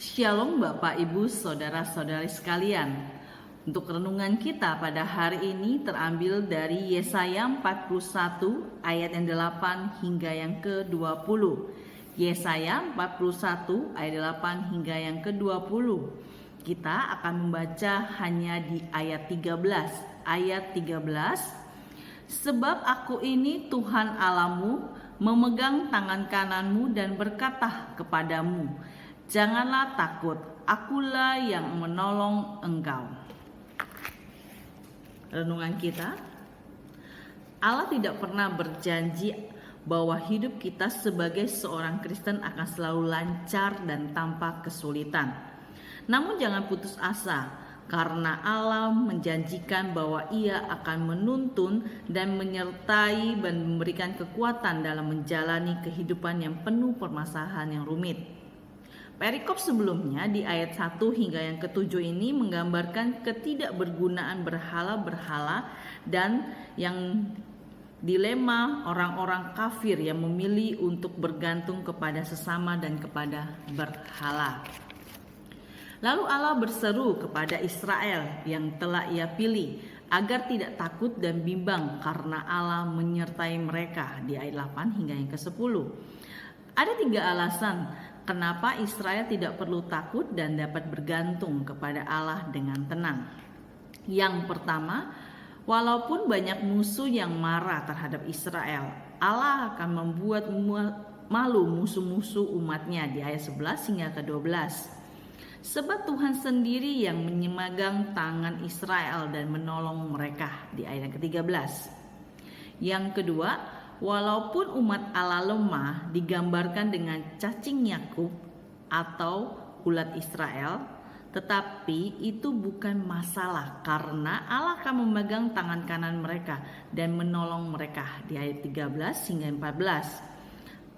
Shalom Bapak Ibu Saudara-saudari sekalian. Untuk renungan kita pada hari ini terambil dari Yesaya 41 ayat yang 8 hingga yang ke-20. Yesaya 41 ayat 8 hingga yang ke-20. Kita akan membaca hanya di ayat 13. Ayat 13. Sebab aku ini Tuhan Allahmu, memegang tangan kananmu dan berkata kepadamu, janganlah takut, akulah yang menolong engkau. Renungan kita, Allah tidak pernah berjanji bahwa hidup kita sebagai seorang Kristen akan selalu lancar dan tanpa kesulitan. Namun jangan putus asa, karena Allah menjanjikan bahwa Ia akan menuntun dan menyertai dan memberikan kekuatan dalam menjalani kehidupan yang penuh permasalahan yang rumit. Perikop sebelumnya di ayat 1 hingga yang ke-7 ini menggambarkan ketidakbergunaan berhala-berhala dan yang dilema orang-orang kafir yang memilih untuk bergantung kepada sesama dan kepada berhala. Lalu Allah berseru kepada Israel yang telah Ia pilih agar tidak takut dan bimbang karena Allah menyertai mereka di ayat 8 hingga yang ke-10. Ada 3 alasan kenapa Israel tidak perlu takut dan dapat bergantung kepada Allah dengan tenang. Yang pertama, walaupun banyak musuh yang marah terhadap Israel, Allah akan membuat malu musuh-musuh umatnya di ayat 11 hingga ke-12. Sebab Tuhan sendiri yang memegang tangan Israel dan menolong mereka di ayat ke-13. Yang kedua, walaupun umat Allah lemah digambarkan dengan cacing Yakub atau ulat Israel, tetapi itu bukan masalah karena Allah akan memegang tangan kanan mereka dan menolong mereka di ayat 13 hingga 14.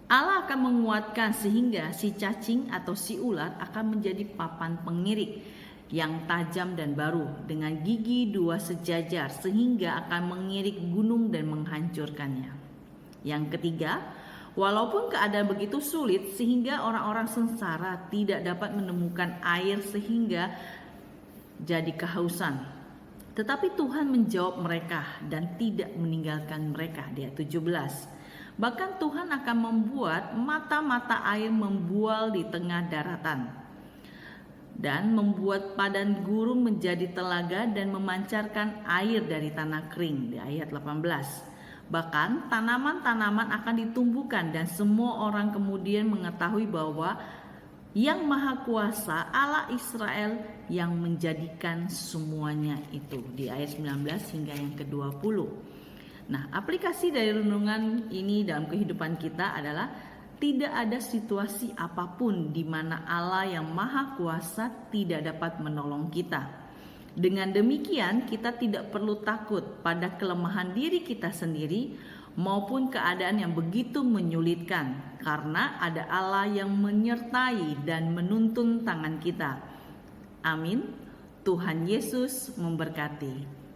Allah akan menguatkan sehingga si cacing atau si ulat akan menjadi papan pengirik yang tajam dan baru dengan gigi 2 sejajar sehingga akan mengirik gunung dan menghancurkannya. Yang ketiga, walaupun keadaan begitu sulit sehingga orang-orang sengsara tidak dapat menemukan air sehingga jadi kehausan, tetapi Tuhan menjawab mereka dan tidak meninggalkan mereka di ayat 17. Bahkan Tuhan akan membuat mata-mata air membual di tengah daratan dan membuat padang gurun menjadi telaga dan memancarkan air dari tanah kering di ayat 18. Bahkan tanaman-tanaman akan ditumbuhkan dan semua orang kemudian mengetahui bahwa Yang Maha Kuasa Allah Israel yang menjadikan semuanya itu di ayat 19 hingga yang ke-20. Nah, aplikasi dari renungan ini dalam kehidupan kita adalah tidak ada situasi apapun di mana Allah yang Maha Kuasa tidak dapat menolong kita. Dengan demikian, kita tidak perlu takut pada kelemahan diri kita sendiri maupun keadaan yang begitu menyulitkan, karena ada Allah yang menyertai dan menuntun tangan kita. Amin. Tuhan Yesus memberkati.